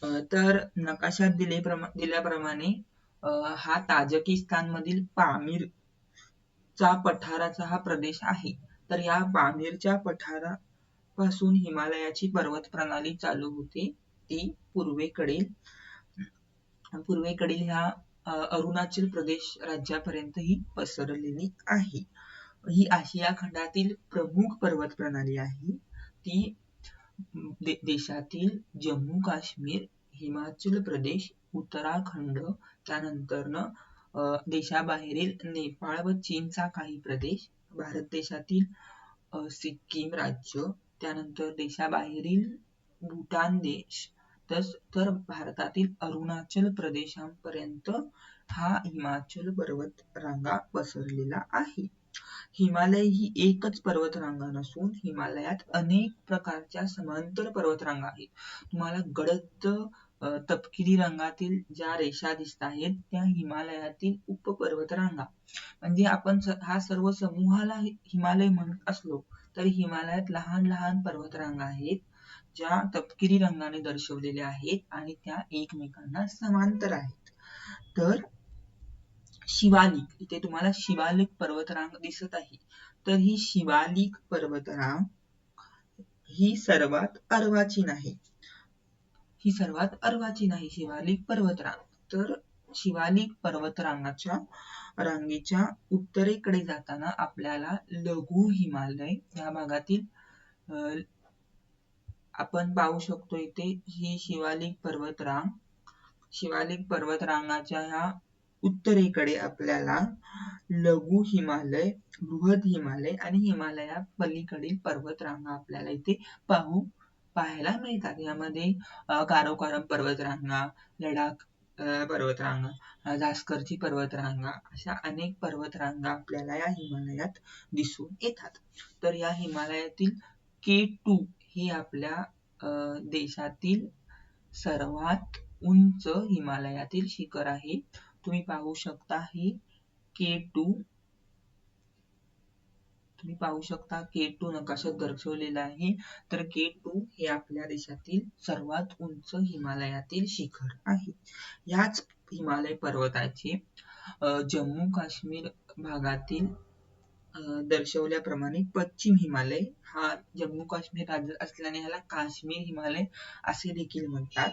तर नकाशात दिल्याप्रमाणे हा ताजिकिस्तान मधील पामीरचा पठाराचा हा प्रदेश आहे. तर या पामीरच्या पठारापासून हिमालयाची पर्वत प्रणाली चालू होते. ती पूर्वेकडील ह्या अरुणाचल प्रदेश राज्यापर्यंत ही पसरलेली आहे. ही आशिया खंडातील प्रमुख पर्वत प्रणाली आहे. ती देशातील जम्मू काश्मीर, हिमाचल प्रदेश, उत्तराखंड, त्यानंतरनं देशाबाहेरील नेपाळ व चीनचा काही प्रदेश, भारत देशातील सिक्कीम राज्य, त्यानंतर देशाबाहेरील भूटान देश, तर भारतातील अरुणाचल प्रदेशापर्यंत हा हिमाचल पर्वत रांगा पसरलेला आहे. हिमालय ही एकच पर्वतरांगा नसून हिमालयात अनेक प्रकारच्या समांतर पर्वतरांगा आहेत. तुम्हाला गडद तपकिरी रंगातील ज्या रेषा दिसत आहेत त्या हिमालयातील उपपर्वतरांगा. म्हणजे आपण हा सर्व समूहाला हिमालय म्हणत असलो तरी हिमालयात लहान लहान पर्वतरांगा आहेत ज्या तपकिरी रंगाने दर्शवलेल्या आहेत आणि त्या एकमेकांना समांतर आहेत. तर शिवालिक, इथे तुम्हाला शिवालिक पर्वतरांग दिसत आहे. तर ही शिवालिक पर्वतरांग ही सर्वात अर्वाचीन आहे. शिवालिक पर्वतरांग. तर शिवालिक पर्वतरांगाच्या रांगेच्या उत्तरेकडे जाताना आपल्याला लघु हिमालय या भागातील आपण पाहू शकतो. इथे ही शिवालिक पर्वतरांगाच्या ह्या उत्तरेकडे आपल्याला लघु हिमालय, बृहद हिमालय आणि हिमालया पलीकडील पर्वतरांगा आपल्याला इथे पाहायला मिळतात. यामध्ये काराकोरम पर्वतरांगा, लडाख पर्वतरांगा, जास्करची पर्वतरांगा अशा अनेक पर्वतरांगा आपल्याला या हिमालयात दिसून येतात. तर या हिमालयातील K2 हे आपल्या देशातील सर्वात उंच हिमालयातील शिखर आहे. तुम्ही पाहू शकता हे K2 नकाशात दर्शवलेला आहे. तर K2 हे आपल्या देशातील सर्वात उंच हिमालयातील शिखर आहे. याच हिमालय पर्वताचे जम्मू काश्मीर भागातील दर्शवल्याप्रमाणे पश्चिम हिमालय हा जम्मू काश्मीर राज्यात असल्याने ह्याला काश्मीर हिमालय असे देखील म्हणतात.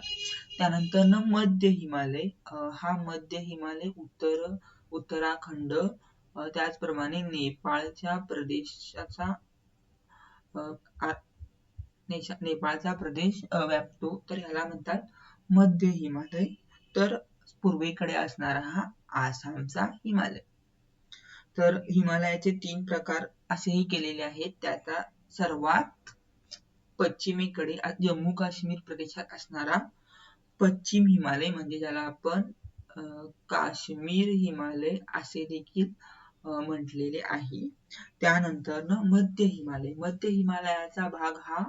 त्यानंतर मध्य हिमालय, हा मध्य हिमालय उत्तराखंड, त्याचप्रमाणे नेपाळच्या प्रदेश व्यापतो. तर ह्याला म्हणतात मध्य हिमालय. तर पूर्वेकडे असणारा हा आसामचा हिमालय. तर हिमालयाचे 3 प्रकार असेही केलेले आहेत. त्याचा सर्वात पश्चिमेकडे जम्मू काश्मीर प्रदेशात असणारा पश्चिम हिमालय म्हणजे ज्याला आपण काश्मीर हिमालय असे देखील म्हटलेले आहे. त्यानंतर मध्य हिमालयाचा भाग हा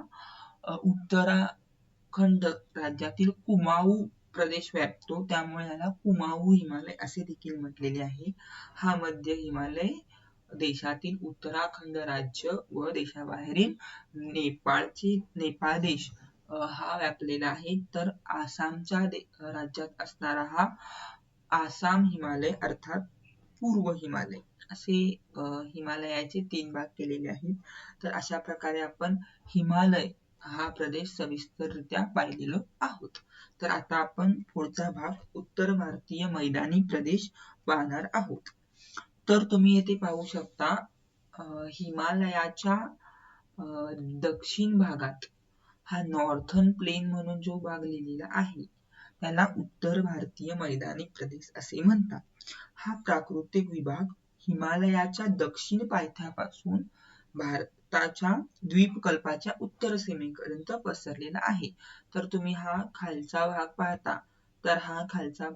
उत्तराखंड राज्यातील कुमाऊ प्रदेश व्यापतो. त्यामुळे याला कुमाऊ हिमालय असे देखील म्हटलेले आहे. हा मध्य हिमालय देशातील उत्तराखंड राज्य व देशाबाहेरील नेपाळ देश हा व्यापलेला आहे. तर आसामच्या राज्यात असणारा हा आसाम हिमालय अर्थात पूर्व हिमालय असे हिमालयाचे 3 भाग केलेले आहेत. तर अशा प्रकारे आपण हिमालय हा प्रदेश सविस्तररित्या पाहिलेलो आहोत. तर आता आपण पुढचा भाग उत्तर भारतीय मैदानी प्रदेश पाहणार आहोत. तर तुम्ही येथे पाहू शकता हिमालयाच्या दक्षिण भागात हा नॉर्थर्न प्लेन म्हणून जो भाग लिहिलेला आहे त्याला उत्तर भारतीय मैदानी प्रदेश असे म्हणतात. हा प्राकृतिक विभाग हिमालयाच्या दक्षिण पायथ्यापासून भारताच्या द्वीपकल्पाच्या उत्तर सीमेपर्यंत पसरलेला आहे. तर तुम्ही हा खालचा भाग पाहता तर हा खालचा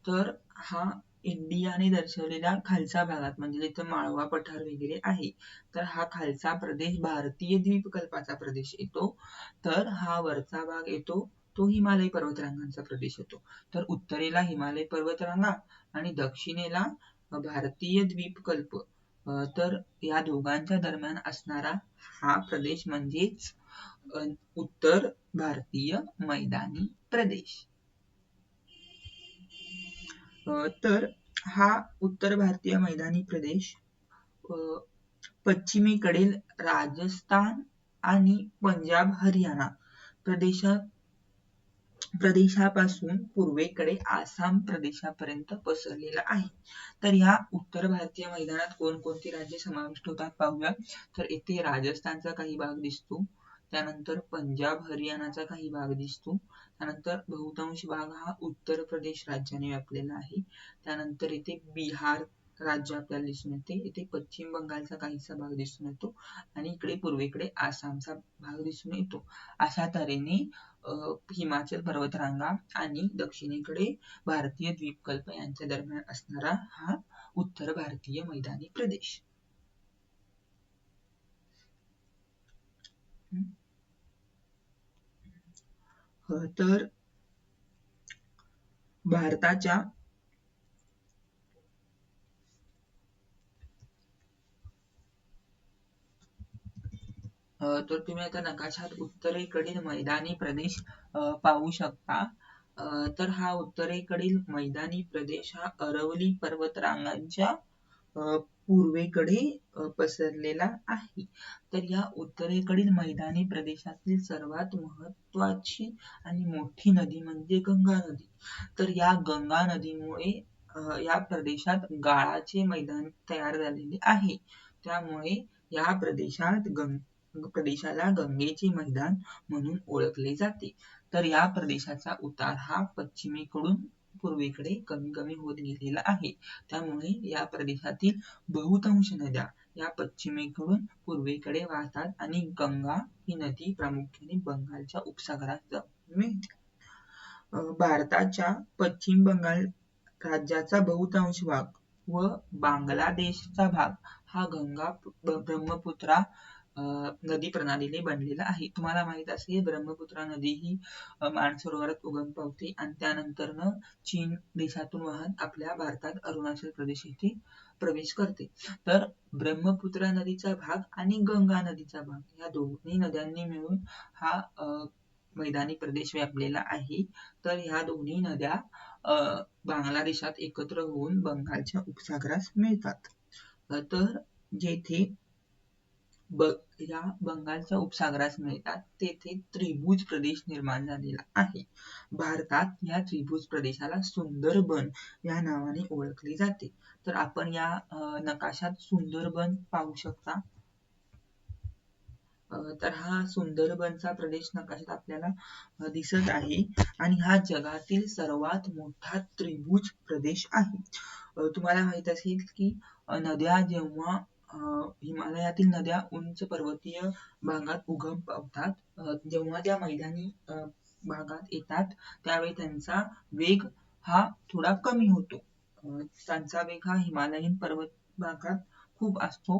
तर हा इंडियाने दर्शवलेल्या खालच्या भागात म्हणजे जिथे माळवा पठार वगैरे आहे तर हा खालचा प्रदेश भारतीय द्वीपकल्पाचा प्रदेश येतो. तर हा वरचा भाग येतो तो हिमालय पर्वतरांगांचा प्रदेश येतो. तर उत्तरेला हिमालय पर्वतरांगा आणि दक्षिणेला भारतीय द्वीपकल्प. तर या दोघांच्या दरम्यान असणारा हा प्रदेश म्हणजेच उत्तर भारतीय मैदानी प्रदेश. तर हा उत्तर भारतीय मैदानी प्रदेश पश्चिमेकडील राजस्थान आणि पंजाब हरियाणा प्रदेशापासून पूर्वेकडे आसाम प्रदेशापर्यंत पसरलेला आहे. तर या उत्तर भारतीय मैदानात कोणकोणती राज्ये समाविष्ट होतात पाहूया. तर येथे राजस्थानचा काही भाग दिसतो, त्यानंतर पंजाब हरियाणाचा काही भाग दिसतो, त्यानंतर बहुतांश भाग हा उत्तर प्रदेश राज्याने व्यापलेला आहे, त्यानंतर येथे बिहार राज्य आपल्याला दिसून येते, येथे पश्चिम बंगालचा काहीसा भाग दिसून येतो आणि इकडे पूर्वेकडे आसामचा भाग दिसून येतो. अशा तऱ्हेने हिमाचल पर्वतरांगा आणि दक्षिणेकडे भारतीय द्वीपकल्प यांच्या दरम्यान असणारा हा उत्तर भारतीय मैदानी प्रदेश. तर भारताच्या तर तुम्ही आता नकाशात उत्तरेकडील मैदानी प्रदेश पाहू शकता. तर हा उत्तरेकडील मैदानी प्रदेश हा अरवली पर्वतरांगांच्या पूर्वेकडे पसरलेला आहे. तर या उत्तरेकडील मैदानी प्रदेशातील सर्वात महत्वाची आणि मोठी नदी म्हणजे गंगा नदी. तर या गंगा नदीमुळे या प्रदेशात गाळाचे मैदान तयार झालेले आहे, त्यामुळे या प्रदेशाला गंगेचे मैदान म्हणून ओळखले जाते. तर या प्रदेशाचा उतार हा पश्चिमेकडून पूर्वेकडे कमी कमी होत गेलेला आहे, त्यामुळे या प्रदेशातील बहुतांश नद्या या पश्चिमेकडून पूर्वेकडे वाहतात आणि गंगा ही नदी प्रामुख्याने बंगालच्या उपसागरात मिळते. भारताच्या पश्चिम बंगाल राज्याचा बहुतांश भाग व बांगलादेशचा भाग हा गंगा ब्रह्मपुत्रा नदी प्रणालीने बनलेला आहे. तुम्हाला माहित असेल ब्रह्मपुत्रा नदी ही मानसरोवरात उगम पावते आणि त्यानंतर चीन देशातून वाहत आपल्या भारतात अरुणाचल प्रदेश येथे प्रवेश करते. तर ब्रह्मपुत्रा नदीचा भाग आणि गंगा नदीचा भाग या दोन्ही नद्यांनी मिळून हा मैदानी प्रदेश व्यापलेला आहे. तर ह्या दोन्ही नद्या बांगलादेशात एकत्र होऊन बंगालच्या उपसागरास मिळतात. तर जेथे या बंगालच्या उपसागरास मिळतात तेथे त्रिभुज प्रदेश निर्माण झालेला आहे. भारतात या त्रिभुज प्रदेशाला सुंदरबन या नावाने ओळखले जाते. तर आपण या नकाशात सुंदरबन पाहू शकता. तर हा सुंदरबनचा प्रदेश नकाशात आपल्याला दिसत आहे आणि हा जगातील सर्वात मोठा त्रिभुज प्रदेश आहे. तुम्हाला माहित असेल की नद्या जेव्हा हिमालयातील नद्या उंच पर्वतीय भागात उगम पावतात, जेव्हा त्या मैदानी भागात येतात त्यावेळी त्यांचा वेग हा थोडा कमी होतो. त्यांचा वेग हा हिमालयीन पर्वत भागात खूप असतो.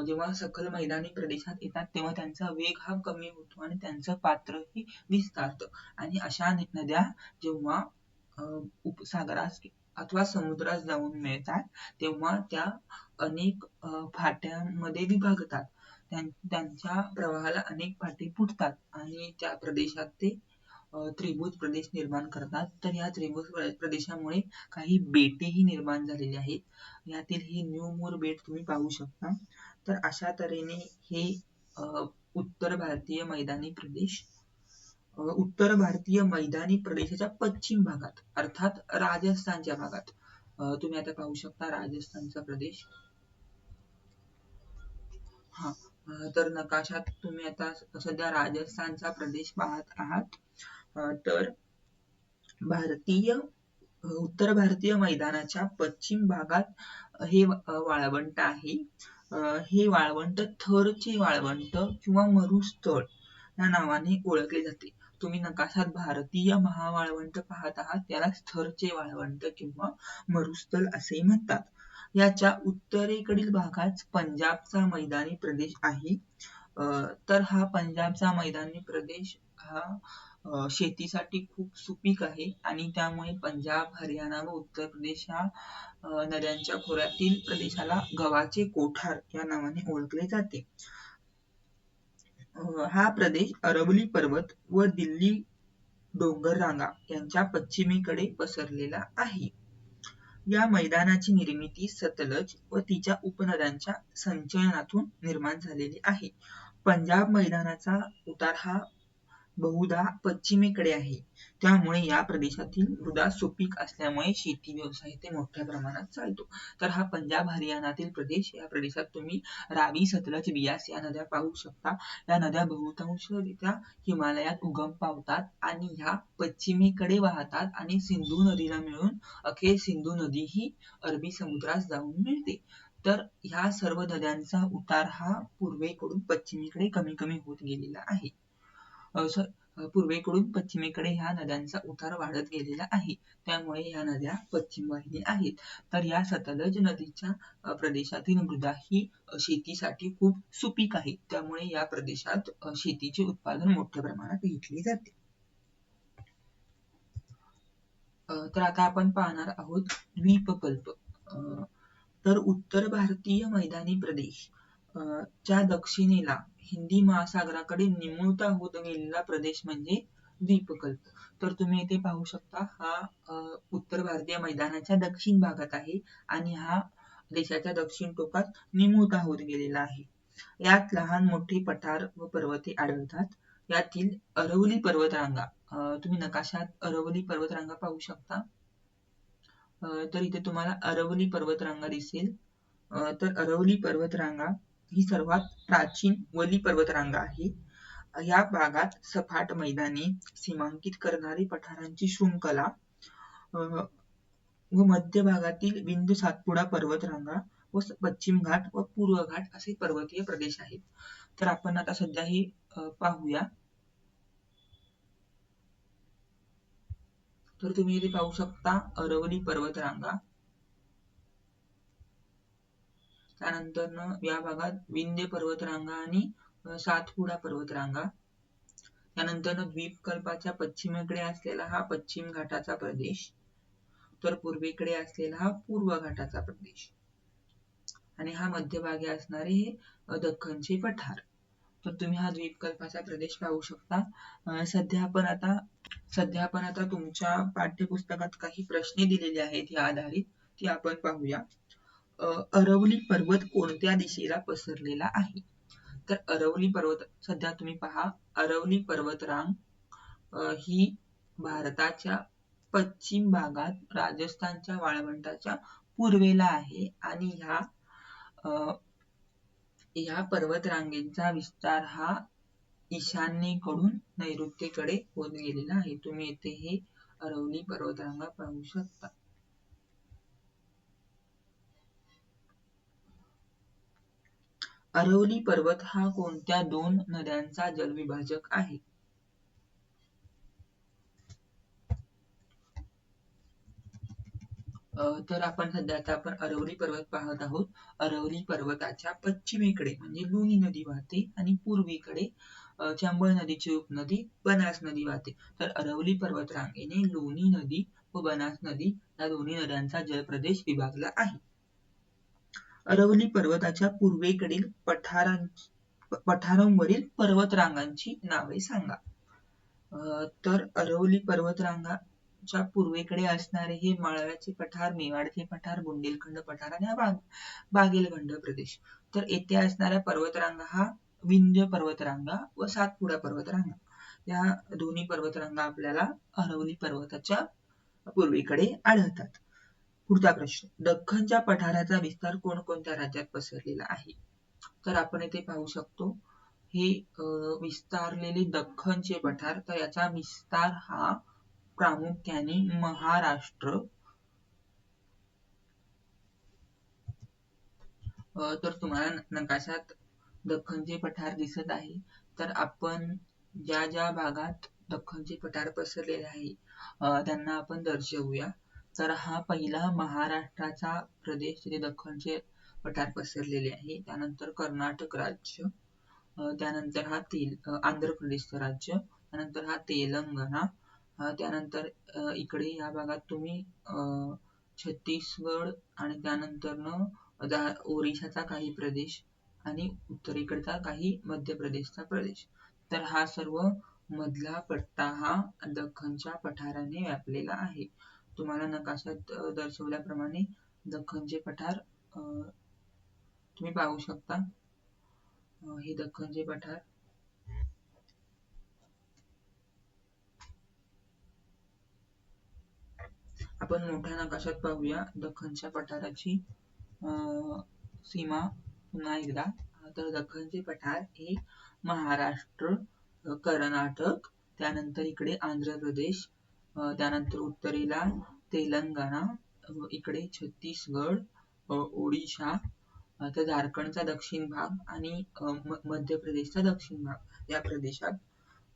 जेव्हा सखल मैदानी प्रदेशात येतात तेव्हा त्यांचा वेग हा कमी होतो आणि त्यांचं पात्रही विस्तारतं आणि अशा नद्या जेव्हा उपसागरास अथवा समुद्रास जाऊन मिळतात तेव्हा त्या अनेक फाट्यांमध्ये विभागतात. त्यांच्या प्रवाहाला अनेक फाटे फुटतात आणि त्या प्रदेशात ते त्रिभुज प्रदेश निर्माण करतात. तर या त्रिभुज प्रदेशामुळे काही बेटेही निर्माण झालेली आहेत. यातील हे न्यू मूर बेट तुम्ही पाहू शकता. तर अशा तऱ्हेने हे उत्तर भारतीय मैदानी प्रदेशाच्या पश्चिम भागात अर्थात राजस्थानच्या भागात तुम्ही आता पाहू शकता राजस्थानचा प्रदेश. तर नकाशात तुम्ही आता सध्या राजस्थानचा प्रदेश पाहत आहात. तर उत्तर भारतीय मैदानाच्या पश्चिम भागात हे वाळवंट आहे. हे वाळवंट थरचे वाळवंट किंवा मरुस्थळ या नावाने ओळखले जाते. तुम्ही नकाशात भारतीय महावाळवंट पाहत आहात, त्याला थरचे वाळवंट किंवा मरुस्थळ असे म्हणतात. याच्या उत्तरेकडील भागात पंजाबचा मैदानी प्रदेश आहे. तर हा पंजाबचा मैदानी प्रदेश हा शेतीसाठी खूप सुपीक आहे आणि त्यामुळे पंजाब, हरियाणा व उत्तर प्रदेश या नद्यांच्या खोऱ्यातील प्रदेशाला गव्हाचे कोठार या नावाने ओळखले जाते. हा प्रदेश अरवली पर्वत व दिल्ली डोंगर रांगा यांच्या पश्चिमेकडे पसरलेला आहे. या मैदानाची निर्मिती सतलज व तिच्या उपनद्यांच्या संचयनातून निर्माण झालेली आहे. पंजाब मैदानाचा उतार हा बहुधा पश्चिमेकडे आहे. त्यामुळे या प्रदेशातील मृदा सुपीक असल्यामुळे शेती व्यवसाय इथे मोठ्या प्रमाणात चालतो. तर हा पंजाब हरियाणातील प्रदेश, या प्रदेशात तुम्ही रावी, सतलज, बियास या नद्या पाहू शकता. या नद्या बहुतांशरित्या हिमालयात उगम पावतात आणि ह्या पश्चिमेकडे वाहतात आणि सिंधू नदीला मिळून अखेर सिंधू नदी ही अरबी समुद्रात जाऊन मिळते. तर ह्या सर्व नद्यांचा उतार हा पूर्वेकडून पश्चिमेकडे कमी कमी होत गेलेला आहे. पूर्वेकडून पश्चिमेकडे ह्या नद्यांचा उतार वाढत गेलेला आहे. त्यामुळे ह्या नद्या पश्चिमवाहिनी आहेत. तर या सतलज नदीच्या प्रदेशातील मृदा ही शेतीसाठी खूप सुपीक आहे. त्यामुळे या प्रदेशात शेतीचे उत्पादन मोठ्या प्रमाणात घेतले जाते. तर आता आपण पाहणार आहोत द्वीपकल्प. तर उत्तर भारतीय मैदानी प्रदेश च्या दक्षिणेला हिंदी महासागराकडे निमुळता होत गेलेला प्रदेश म्हणजे द्वीपकल्प. तर तुम्ही इथे पाहू शकता, हा उत्तर भारतीय मैदानाच्या दक्षिण भागात आहे आणि हा देशाच्या दक्षिण टोकात निमुळता होत गेलेला आहे. यात लहान मोठे पठार व पर्वते आढळतात. यातील अरवली पर्वतरांगा, तुम्ही नकाशात अरवली पर्वतरांगा पाहू शकता. तर इथे तुम्हाला अरवली पर्वतरांगा दिसेल. तर अरवली पर्वतरांगा ही सर्वात प्राचीन वली पर्वतरांगा आहे. या भागात सपाट मैदाने, सीमांकित करणारी पठारांची शृंखला व मध्य भागातील विंध्य सातपुडा पर्वतरांगा व पश्चिम घाट व पूर्व घाट असे पर्वतीय प्रदेश आहेत. तर आपण आता सध्या हे पाहूया. तर तुम्ही इथे पाहू शकता अरवली पर्वतरांगा. त्यानंतर या भागात विंध्य पर्वतरांगा आणि सातपुडा पर्वतरांगा. त्यानंतर द्वीपकल्पाच्या पश्चिमेकडे असलेला हा पश्चिम घाटाचा प्रदेश, तर पूर्वेकडे असलेला हा पूर्व घाटाचा प्रदेश आणि हा मध्यभागी असणारे हे दख्खनचे पठार. तर तुम्ही हा द्वीपकल्पाचा प्रदेश पाहू शकता. सध्या आपण आता तुमच्या पाठ्यपुस्तकात काही प्रश्न दिलेले आहेत या आधारित, ती आपण पाहूया. अरवली पर्वत कोणत्या दिशेला पसरलेला आहे? तर अरवली पर्वत, सध्या तुम्ही पहा, अरवली पर्वतरांग ही भारताच्या पश्चिम भागात राजस्थानच्या वाळवंटाच्या पूर्वेला आहे आणि ह्या पर्वतरांगेचा विस्तार हा ईशान्येकडून नैऋत्येकडे होत गेलेला आहे. तुम्ही येथे हे अरवली पर्वतरांगा पाहू शकता. अरवली पर्वत हा कोणत्या दोन नद्यांचा जलविभाजक आहे? तर आपण अरवली पर्वत पाहत आहोत. अरवली पर्वताच्या पश्चिमेकडे म्हणजे लुनी नदी वाहते आणि पूर्वेकडे चंबळ नदीची उपनदी बनास नदी वाहते. तर अरवली पर्वत रांगेने लुनी नदी व बनास नदी या दोन्ही नद्यांचा जलप्रदेश विभागला आहे. अरवली पर्वताच्या पूर्वेकडील पठारांवरील पर्वतरांगांची नावे सांगा. तर अरवली पर्वतरांगाच्या पूर्वेकडे असणारे हे माळव्याचे पठार, मेवाडचे पठार, बुंदेलखंड पठार आणि हा बागेलखंड प्रदेश. तर येथे असणाऱ्या पर्वतरांगा हा विंध्य पर्वतरांगा व सातपुडा पर्वतरांगा, या दोन्ही पर्वतरांगा आपल्याला अरवली पर्वताच्या पूर्वेकडे आढळतात. पुढचा प्रश्न, दख्खनच्या पठाराचा विस्तार कोणकोणत्या राज्यात पसरलेला आहे? तर आपण येथे पाहू शकतो, हे विस्तारलेले दख्खनचे पठार, तर याचा विस्तार हा प्रामुख्याने महाराष्ट्र, तर तुम्हाला नकाशात दख्खनचे पठार दिसत आहे. तर आपण ज्या ज्या भागात दख्खनचे पठार पसरलेले आहे त्यांना आपण दर्शवूया. तर हा पहिला महाराष्ट्राचा प्रदेश, जिथे दख्खनचे पठार पसरलेले आहे. त्यानंतर कर्नाटक राज्य, त्यानंतर हा आंध्र प्रदेशचं राज्य, त्यानंतर हा तेलंगणा, त्यानंतर इकडे या भागात तुम्ही छत्तीसगड आणि त्यानंतर ओरिसाचा काही प्रदेश, आणि उत्तरेकडचा काही मध्य प्रदेशचा प्रदेश. तर हा सर्व मधला पट्टा हा दख्खनच्या पठाराने व्यापलेला आहे. तुम्हाला नकाशात दर्शवल्याप्रमाणे दख्खनचे पठार तुम्ही पाहू शकता. हे दख्खनचे पठार. आपण मोठ्या नकाशात पाहूया दख्खनच्या पठाराची सीमा पुन्हा एकदा. तर दख्खनचे पठार हे महाराष्ट्र, कर्नाटक, त्यानंतर इकडे आंध्र प्रदेश, त्यानंतर उत्तरेला तेलंगणा, इकडे छत्तीसगड, ओडिशा, तर झारखंडचा दक्षिण भाग आणि मध्य प्रदेशचा दक्षिण भाग या प्रदेशात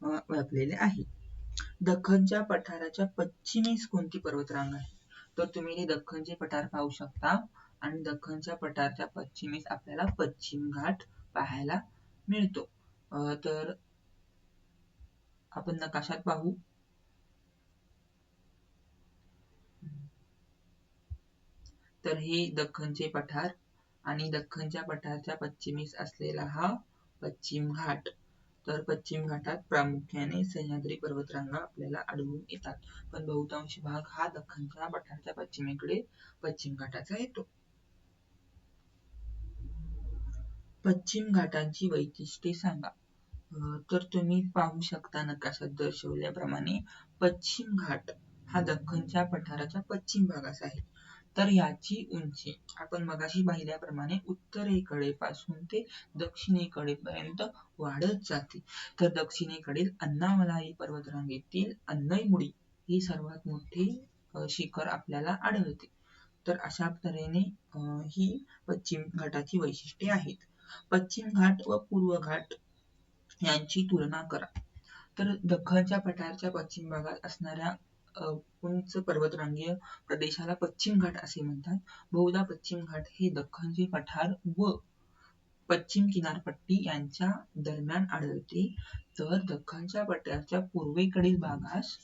व्यापलेले आहे. दख्खनच्या पठाराच्या पश्चिमेस कोणती पर्वतरांग आहे? तर तुम्ही हे दख्खनचे पठार पाहू शकता आणि दख्खनच्या पठाराच्या पश्चिमेस आपल्याला पश्चिम घाट पाहायला मिळतो. तर आपण नकाशात पाहू. तर हे दख्खनचे पठार आणि दख्खनच्या पठाराच्या पश्चिमेस असलेला हा पश्चिम घाट. तर पश्चिम घाटात प्रामुख्याने सह्याद्री पर्वतरांगा आपल्याला आढळून येतात, पण बहुतांश भाग हा दख्खनच्या पठाराच्या पश्चिमेकडे पश्चिम घाटाचा येतो. पश्चिम घाटांची वैशिष्ट्ये सांगा. तर तुम्ही पाहू शकता नकाशात दर्शवल्याप्रमाणे पश्चिम घाट हा दख्खनच्या पठाराच्या पश्चिम भागाचा आहे. तर याची उंची आपण मगाशी पाहिल्याप्रमाणे उत्तरेकडे पासून ते दक्षिणेकडे पर्यंत वाढत जाते. तर दक्षिणेकडील अन्नामलाई पर्वतरांगेतील अन्नईमुडी ही सर्वात मोठी शिखर आपल्याला आढळते. तर अशा तऱ्हेने ही पश्चिम घाटाची वैशिष्ट्ये आहेत. पश्चिम घाट व पूर्व घाट यांची तुलना करा. तर दख्खनच्या पठाराच्या पश्चिम भागात असणाऱ्या उंच पर्वतरांगीय प्रदेशाला पश्चिम घाट असे म्हणतात. बहुधा पश्चिम घाट हे दख्खनचे पठार व पश्चिम किनारपट्टी यांच्या दरम्यान आढळते. तर दख्खनच्या पठाराच्या पूर्वेकडील भागास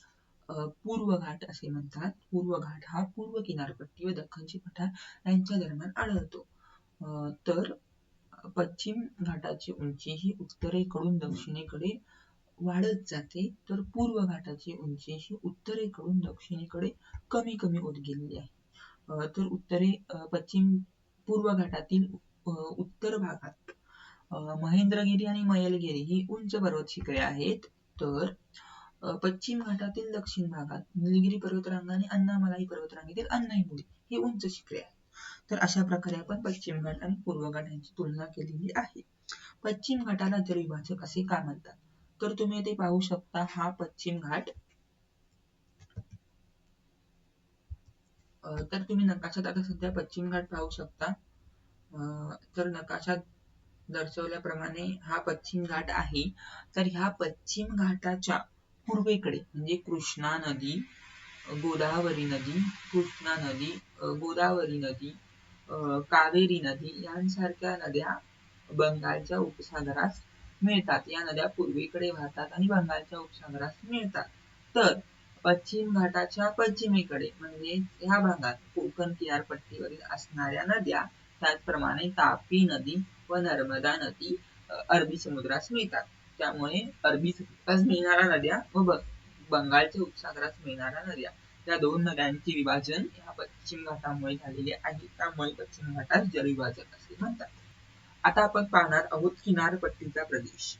पूर्व घाट असे म्हणतात. पूर्व घाट हा पूर्व किनारपट्टी व दख्खनचे पठार यांच्या दरम्यान आढळतो. तर पश्चिम घाटाची उंची ही उत्तरेकडून दक्षिणेकडे वाढत जाते, तर पूर्व घाटाची उंची ही उत्तरेकडून दक्षिणेकडे कमी कमी होत गेलेली आहे. तर पश्चिम पूर्व घाटातील उत्तर भागात महेंद्रगिरी आणि मयलगिरी ही उंच पर्वत शिखरे आहेत. तर पश्चिम घाटातील दक्षिण भागात निलगिरी पर्वतरांगा आणि अन्नामलाई पर्वतरांगेतील अन्नईमुडी ही उंच शिखरे आहेत. तर अशा प्रकारे आपण पश्चिम घाट आणि पूर्व घाट यांची तुलना केलेली आहे. पश्चिम घाटाला जलविभाजक असे का म्हणतात? तर तुम्ही इथे पाहू शकता हा पश्चिम घाट. तर तुम्ही नकाशात आता सध्या पश्चिम घाट पाहू शकता. तर नकाशात दर्शवल्याप्रमाणे हा पश्चिम घाट आहे. तर ह्या पश्चिम घाटाच्या पूर्वेकडे म्हणजे कृष्णा नदी, गोदावरी नदी, कृष्णा नदी, गोदावरी नदी, कावेरी नदी यांसारख्या नद्या बंगालच्या उपसागरास मिळतात. या नद्या पूर्वेकडे वाहतात आणि बंगालच्या उपसागरास मिळतात. तर पश्चिम घाटाच्या पश्चिमेकडे म्हणजे ह्या भागात कोकण किनारपट्टीवरील असणाऱ्या नद्या, त्याचप्रमाणे तापी नदी व नर्मदा नदी अरबी समुद्रास मिळतात. त्यामुळे अरबी समुद्रास मिळणाऱ्या नद्या व बंगालच्या उपसागरास मिळणाऱ्या नद्या या दोन नद्यांचे विभाजन या पश्चिम घाटामुळे झालेले आहे. त्यामुळे पश्चिम घाटास जलविभाजक असे म्हणतात. आता आपण पाहणार आहोत किनारपट्टीचा प्रदेश.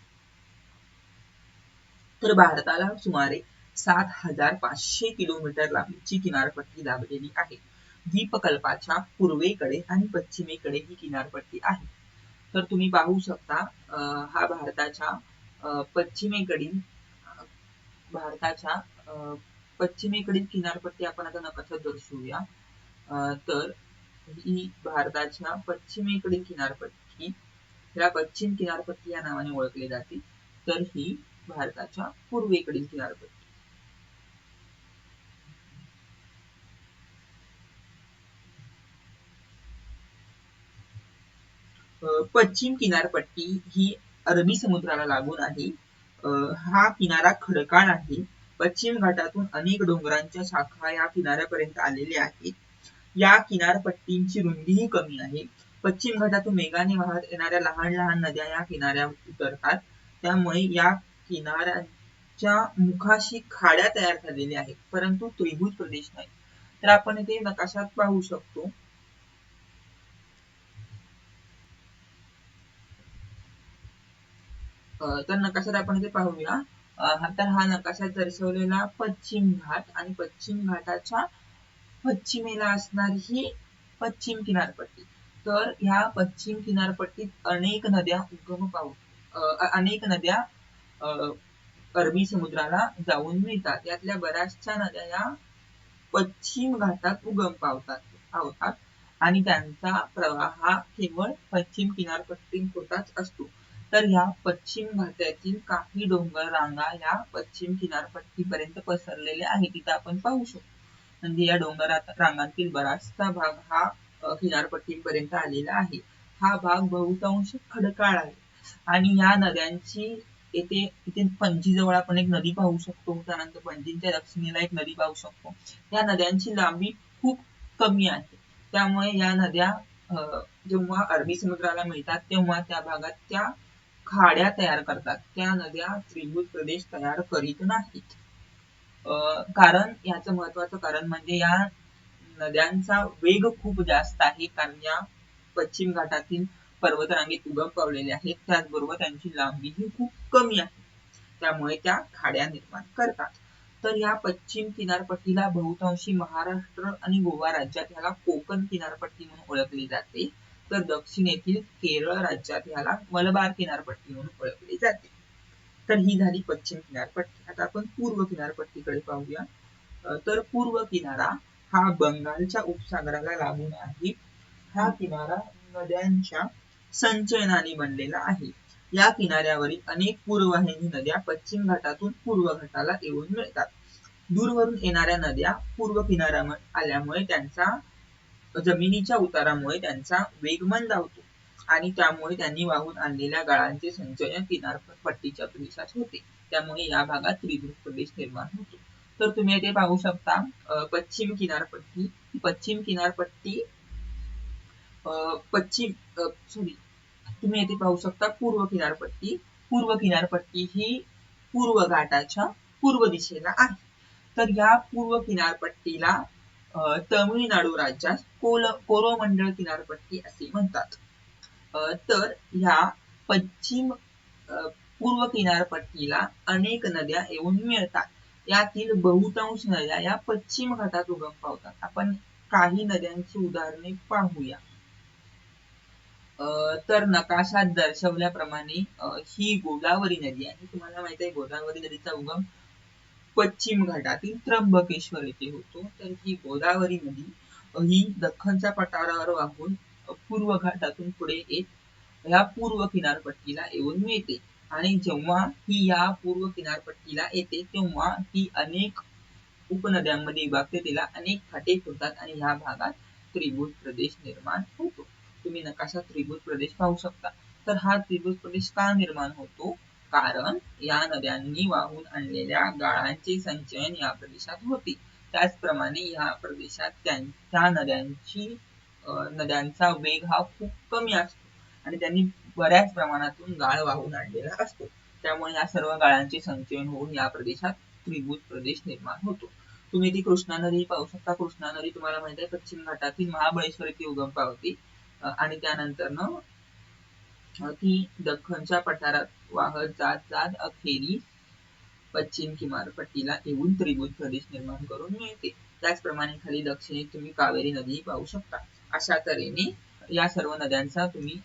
तर भारताला सुमारे 7,500 किलोमीटर लांबीची किनारपट्टी लाभलेली आहे. द्वीपकल्पाच्या पूर्वेकडे आणि पश्चिमेकडे ही किनारपट्टी आहे. तर तुम्ही पाहू शकता हा भारताच्या पश्चिमेकडील किनारपट्टी आपण आता नकाशात दर्शवूया. तर ही भारताच्या पश्चिमेकडील किनारपट्टी, ह्या पश्चिम किनारपट्टी या नावाने ओळखली जाते. तर ही भारताच्या पूर्वेकडील किनारपट्टी. पश्चिम किनारपट्टी ही अरबी समुद्राला लागून आहे. हा किनारा खडकाळ आहे. पश्चिम घाटातून अनेक डोंगरांच्या शाखा या किनाऱ्यापर्यंत आलेल्या आहेत. या किनारपट्टींची रुंदीही कमी आहे. पश्चिम घाटातून वेगाने वाहत येणाऱ्या लहान लहान नद्या या किनाऱ्यावर उतरतात. त्यामुळे या किनाऱ्यांच्या मुखाशी खाड्या तयार झालेल्या आहेत, परंतु त्रिभुज प्रदेश नाही. तर आपण इथे नकाशात पाहू शकतो. तर नकाशात आपण इथे पाहूया. तर हा नकाशात दर्शवलेला पश्चिम घाट आणि पश्चिम घाटाच्या पश्चिमेला असणारी ही पश्चिम किनारपट्टी. तर ह्या पश्चिम किनारपट्टीत अनेक नद्या उगम अनेक नद्या अरबी समुद्राला जाऊन मिळतात. यातल्या बऱ्याचशा नद्या या पश्चिम घाटात उगम पावतात आणि त्यांचा प्रवाह हा केवळ पश्चिम किनारपट्टीपुरताच असतो. तर ह्या पश्चिम घाटातील काही डोंगर रांगा या पश्चिम किनारपट्टीपर्यंत पसरलेल्या आहेत, तिथं आपण पाहू शकतो. म्हणजे या डोंगर रांगांतील बराचसा भाग हा किनारपट्टीपर्यंत आलेला आहे. हा भाग बहुतांश खडकाळ आहे आणि या नद्यांची इथे पणजी जवळ आपण एक नदी पाहू शकतो. त्यानंतर पणजीच्या दक्षिणेला एक नदी पाहू शकतो. या नद्यांची लांबी खूप कमी आहे. त्यामुळे या नद्या जेव्हा अरबी समुद्राला मिळतात तेव्हा त्या भागात त्या खाड्या तयार करतात. त्या नद्या त्रिभुज प्रदेश तयार करीत नाहीत. कारण याचं महत्वाचं कारण म्हणजे या नद्यांचा वेग खूप जास्त आहे, कारण या पश्चिम घाटातील पर्वतरांगेत उगम पावलेल्या आहेत. त्याचबरोबर त्यांची लांबी ही खूप कमी आहे, त्यामुळे त्या खाड्या निर्माण करतात. तर या पश्चिम किनारपट्टीला बहुतांशी महाराष्ट्र आणि गोवा राज्यात याला कोकण किनारपट्टी म्हणून ओळखली जाते. तर दक्षिणेतील केरळ राज्यात याला मलबार किनारपट्टी म्हणून ओळखली जाते. तर ही झाली पश्चिम किनारपट्टी. आता आपण पूर्व किनारपट्टीकडे पाहूया. तर पूर्व किनारा हा बंगालच्या उपसागराला लागून आहे. हा किनारा नद्यांच्या संचयनाने बनलेला आहे. या किनाऱ्यावरील अनेक पूर्ववाहिनी नद्या पश्चिम घाटातून पूर्व घाटाला येऊन मिळतात. दूरवरून येणाऱ्या नद्या पूर्व किनाऱ्यावर आल्यामुळे त्यांचा जमिनीच्या उतारामुळे त्यांचा वेग मंदावतो आणि त्यामुळे त्यांनी वाहून आणलेल्या गाळांचे संचयन किनारपट्टीच्या प्रदेशात होते. त्यामुळे या भागात त्रिभुज प्रदेश निर्माण होतो. तर तुम्ही येथे पाहू शकता पश्चिम किनारपट्टी तुम्ही येथे पाहू शकता पूर्व किनारपट्टी. पूर्व किनारपट्टी ही पूर्व घाटाच्या पूर्व दिशेला आहे. तर या पूर्व किनारपट्टीला तमिळनाडू राज्यात कोरोमंडळ किनारपट्टी असे म्हणतात. तर ह्या पश्चिम पूर्व किनारपट्टीला अनेक नद्या येऊन मिळतात. यातील बहुतांश नद्या या पश्चिम घाटात उगम पावतात. आपण काही नद्यांची उदाहरणे पाहूया. तर नकाशात दर्शवल्याप्रमाणे ही गोदावरी नदी आहे. तुम्हाला माहित आहे गोदावरी नदीचा उगम पश्चिम घाटातील त्र्यंबकेश्वर येथे होतो. तर ही गोदावरी नदी ही दख्खनच्या पठारावर वाहून पूर्व घाटातून पुढे येत या पूर्व किनारपट्टीला येऊन मिळते आणि जेव्हा ही या पूर्व किनारपट्टीला येते तेव्हा ती अनेक उपनद्यांमध्ये विभागते, तिला अनेक फाटे फुटतात आणि ह्या भागात त्रिभुज प्रदेश निर्माण होतो. तुम्ही नकाशात त्रिभुज प्रदेश पाहू शकता. तर हा त्रिभुज प्रदेश का निर्माण होतो? कारण या नद्यांनी वाहून आणलेल्या गाळांचे संचयन या प्रदेशात होते. त्याचप्रमाणे या प्रदेशात त्या नद्यांचा वेग हा खूप कमी असतो आणि त्यांनी बऱ्याच प्रमाणातून गाळ वाहून आणलेला असतो. त्यामुळे या सर्व गाळांचे संचयन होऊन या प्रदेशात त्रिभुज प्रदेश निर्माण होतो. तुम्ही ती कृष्णा नदी पाहू शकता. कृष्णा नदी तुम्हाला माहित आहे पश्चिम घाटातील महाबळेश्वर येथे उगम पावते आणि त्यानंतर ती दख्खनच्या पठारात वाहत जात जात अखेरीस पश्चिम किनारपट्टीला येऊन त्रिभुज प्रदेश निर्माण करून मिळते. त्याचप्रमाणे खाली दक्षिणेत तुम्ही कावेरी नदी पाहू शकता. अशा तऱ्हेने या सर्व नद्यांचा तुम्ही